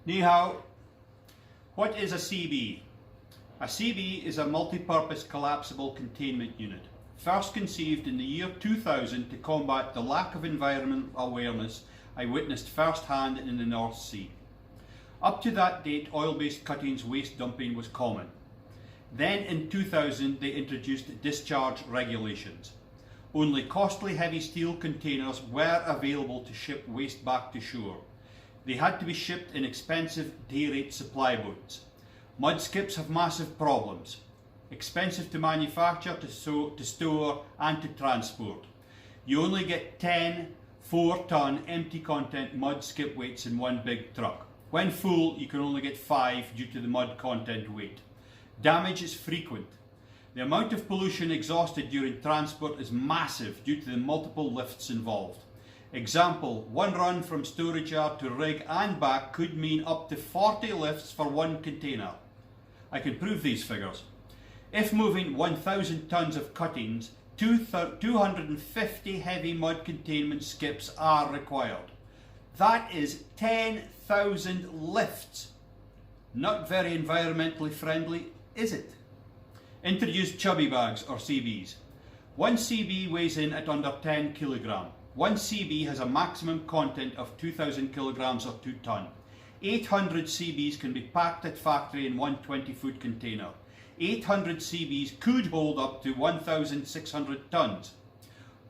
Ni hao. What is a CB? A CB is a multi-purpose collapsible containment unit, first conceived in the year 2000 to combat the lack of environmental awareness I witnessed firsthand in the North Sea. Up to that date, oil-based cuttings waste dumping was common. Then in 2000 they introduced discharge regulations. Only costly heavy steel containers were available to ship waste back to shore. They had to be shipped in expensive day rate supply boats. Mud skips have massive problems. Expensive to manufacture, to store and to transport. You only get 10 4-ton empty content mud skip weights in one big truck. When full, you can only get 5 due to the mud content weight. Damage is frequent. The amount of pollution exhausted during transport is massive due to the multiple lifts involved. Example, one run from storage yard to rig and back could mean up to 40 lifts for one container. I can prove these figures. If moving 1,000 tons of cuttings, 250 heavy mud containment skips are required. That is 10,000 lifts. Not very environmentally friendly, is it? Introduce chubby bags or CBs. One CB weighs in at under 10 kg. One CB has a maximum content of 2,000 kg or 2 ton. 800 CBs can be packed at factory in one 20-foot container. 800 CBs could hold up to 1,600 tons.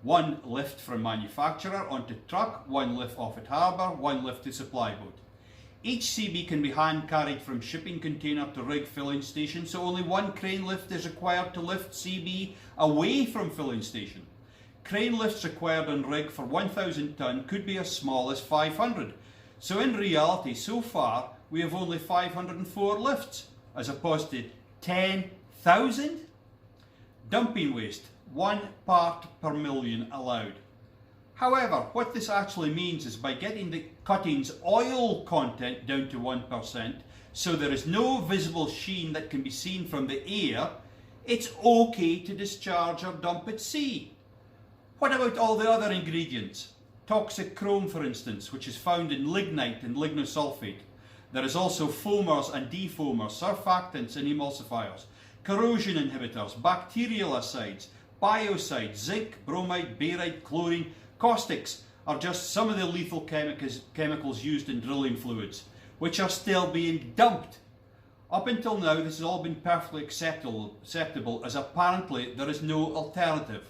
One lift from manufacturer onto truck, one lift off at harbour, one lift to supply boat. Each CB can be hand carried from shipping container to rig filling station, so only one crane lift is required to lift CB away from filling station. Crane lifts required on rig for 1,000 ton could be as small as 500. So in reality, so far, we have only 504 lifts, as opposed to 10,000? Dumping waste, 1 part per million allowed. However, what this actually means is by getting the cuttings oil content down to 1%, so there is no visible sheen that can be seen from the air, it's okay to discharge or dump at sea. What about all the other ingredients? Toxic chrome, for instance, which is found in lignite and lignosulfate. There is also foamers and defoamers, surfactants and emulsifiers, corrosion inhibitors, bacterial acids, biocides, zinc, bromide, barite, chlorine. Caustics are just some of the lethal chemicals used in drilling fluids, which are still being dumped. Up until now, this has all been perfectly acceptable as apparently there is no alternative.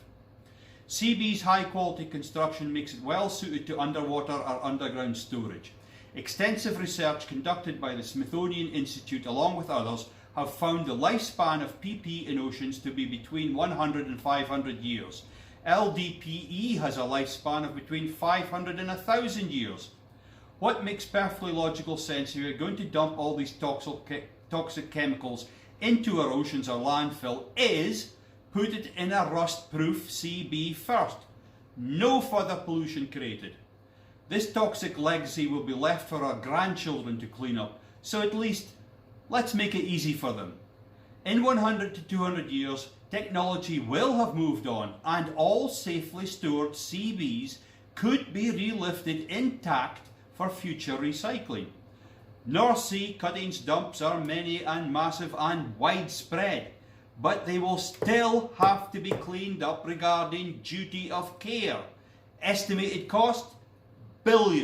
CB's high quality construction makes it well suited to underwater or underground storage. Extensive research conducted by the Smithsonian Institute along with others have found the lifespan of PP in oceans to be between 100 and 500 years. LDPE has a lifespan of between 500 and 1,000 years. What makes perfectly logical sense if you're going to dump all these toxic chemicals into our oceans or landfill is put it in a rust-proof CB first. No further pollution created. This toxic legacy will be left for our grandchildren to clean up, so at least let's make it easy for them. In 100 to 200 years, technology will have moved on and all safely stored CBs could be relifted intact for future recycling. North Sea cuttings dumps are many and massive and widespread, but they will still have to be cleaned up regarding duty of care. Estimated cost? Billions.